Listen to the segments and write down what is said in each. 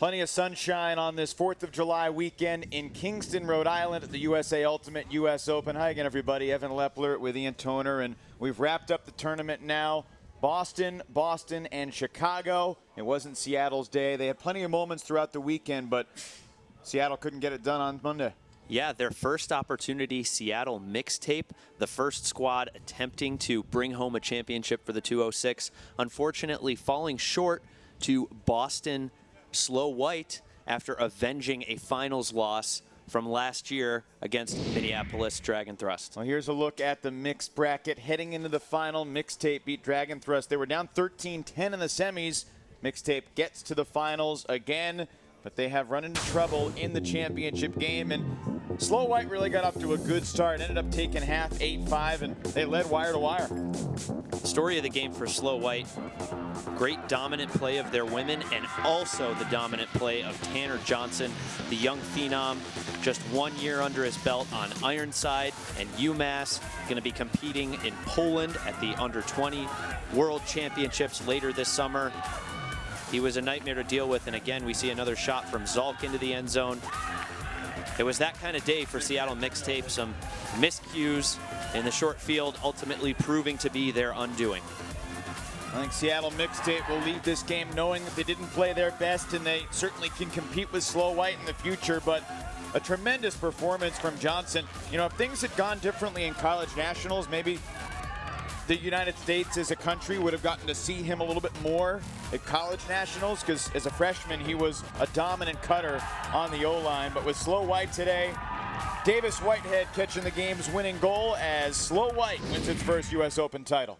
Plenty of sunshine on this 4th of July weekend in Kingston, Rhode Island at the USA Ultimate US Open. Hi again, everybody. Evan Lepler with Ian Toner, and we've wrapped up the tournament now. Boston, and Chicago. It wasn't Seattle's day. They had plenty of moments throughout the weekend, but Seattle couldn't get it done on Monday. Yeah, their first opportunity, Seattle mixtape, the first squad attempting to bring home a championship for the 206. Unfortunately, falling short to Boston Slow White after avenging a finals loss from last year against Minneapolis Dragon Thrust. Well, here's a look at the mixed bracket. Heading into the final, Mixtape beat Dragon Thrust. They were down 13-10 in the semis. Mixtape gets to the finals again, but they have run into trouble in the championship game. And Slow White really got up to a good start. Ended up taking half 8-5, and they led wire to wire. Story of the game for Slow White. Great dominant play of their women, and also the dominant play of Tanner Johnson, the young phenom, just 1 year under his belt on Ironside and UMass, going to be competing in Poland at the Under-20 World Championships later this summer. He was a nightmare to deal with, and again, we see another shot from Zalk into the end zone. It was that kind of day for Seattle Mixtape. Some miscues in the short field, ultimately proving to be their undoing. I think Seattle Mixtape will leave this game knowing that they didn't play their best, and they certainly can compete with Slow White in the future, but a tremendous performance from Johnson. You know, if things had gone differently in college nationals, maybe the United States as a country would have gotten to see him a little bit more at college nationals, because as a freshman, he was a dominant cutter on the O-line. But with Slow White today, Davis Whitehead catching the game's winning goal as Slow White wins its first U.S. Open title.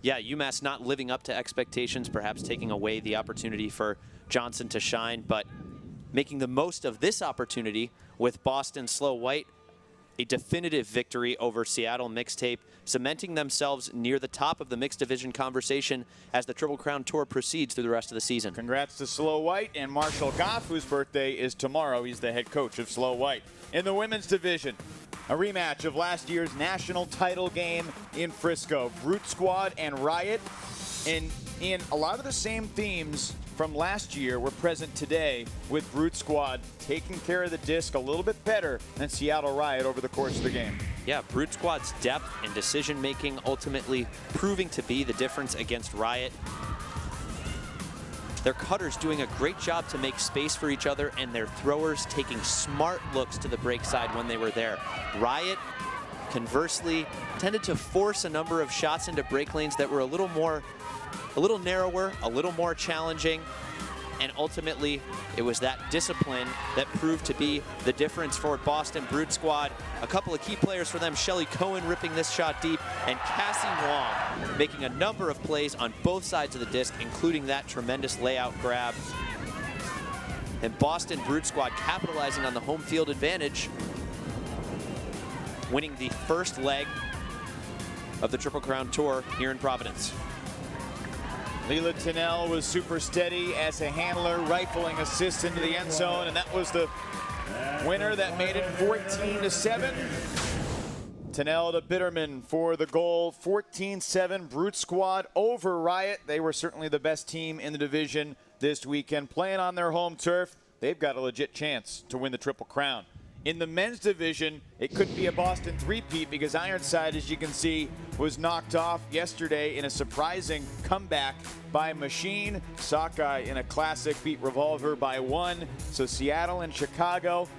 Yeah, UMass not living up to expectations, perhaps taking away the opportunity for Johnson to shine, but making the most of this opportunity with Boston Slow White. A definitive victory over Seattle Mixtape, cementing themselves near the top of the mixed division conversation as the Triple Crown Tour proceeds through the rest of the season. Congrats to Slow White and Marshall Goff, whose birthday is tomorrow. He's the head coach of Slow White. In the women's division, a rematch of last year's national title game in Frisco. Brute Squad and Riot. And in a lot of the same themes from last year were present today, with Brute Squad taking care of the disc a little bit better than Seattle Riot over the course of the game. Yeah, Brute Squad's depth and decision-making ultimately proving to be the difference against Riot. Their cutters doing a great job to make space for each other, and their throwers taking smart looks to the break side when they were there. Riot, conversely, tended to force a number of shots into break lanes that were a little narrower, a little more challenging, and ultimately it was that discipline that proved to be the difference for Boston Brute Squad. A couple of key players for them, Shelly Cohen ripping this shot deep, and Cassie Wong making a number of plays on both sides of the disc, including that tremendous layout grab. And Boston Brute Squad capitalizing on the home field advantage, winning the first leg of the Triple Crown Tour here in Providence. Leila Tunnell was super steady as a handler, rifling assists into the end zone, and that was the winner that made it 14-7. Tunnell to Bitterman for the goal, 14-7. Brute Squad over Riot. They were certainly the best team in the division this weekend. Playing on their home turf, they've got a legit chance to win the Triple Crown. In the men's division, it could be a Boston three-peat because Ironside, as you can see, was knocked off yesterday in a surprising comeback by Machine. Sockeye in a classic beat Revolver by 1. So Seattle and Chicago.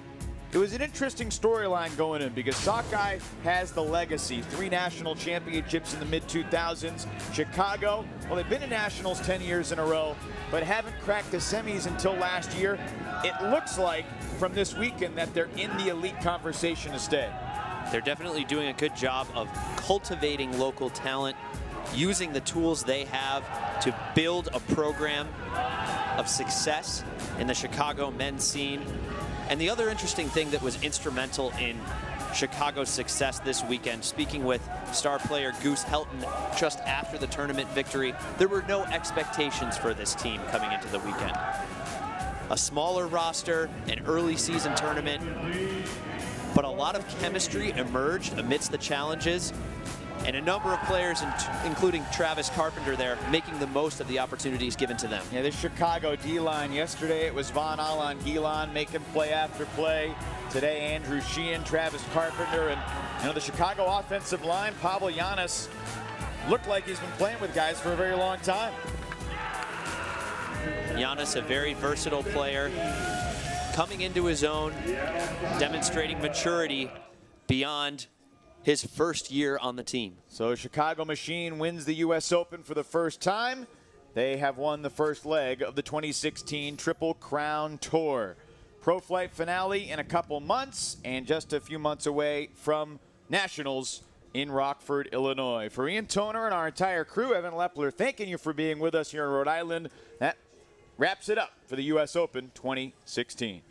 It was an interesting storyline going in because Sockeye has the legacy. 3 national championships in the mid-2000s. Chicago, well, they've been in nationals 10 years in a row, but haven't cracked the semis until last year. It looks like from this weekend that they're in the elite conversation to stay. They're definitely doing a good job of cultivating local talent, using the tools they have to build a program of success in the Chicago men's scene. And the other interesting thing that was instrumental in Chicago's success this weekend, speaking with star player Goose Helton just after the tournament victory, there were no expectations for this team coming into the weekend. A smaller roster, an early season tournament, but a lot of chemistry emerged amidst the challenges. And a number of players, including Travis Carpenter there, making the most of the opportunities given to them. Yeah, this Chicago D-line, yesterday it was Von Allen Gilon making play after play. Today, Andrew Sheehan, Travis Carpenter, and the Chicago offensive line, Pablo Giannis, looked like he's been playing with guys for a very long time. Giannis, a very versatile player, coming into his own, demonstrating maturity beyond his first year on the team. So Chicago Machine wins the U.S. Open for the first time. They have won the first leg of the 2016 Triple Crown Tour. Pro Flight finale in a couple months, and just a few months away from Nationals in Rockford, Illinois. For Ian Toner and our entire crew, Evan Lepler, thanking you for being with us here in Rhode Island. That wraps it up for the U.S. Open 2016.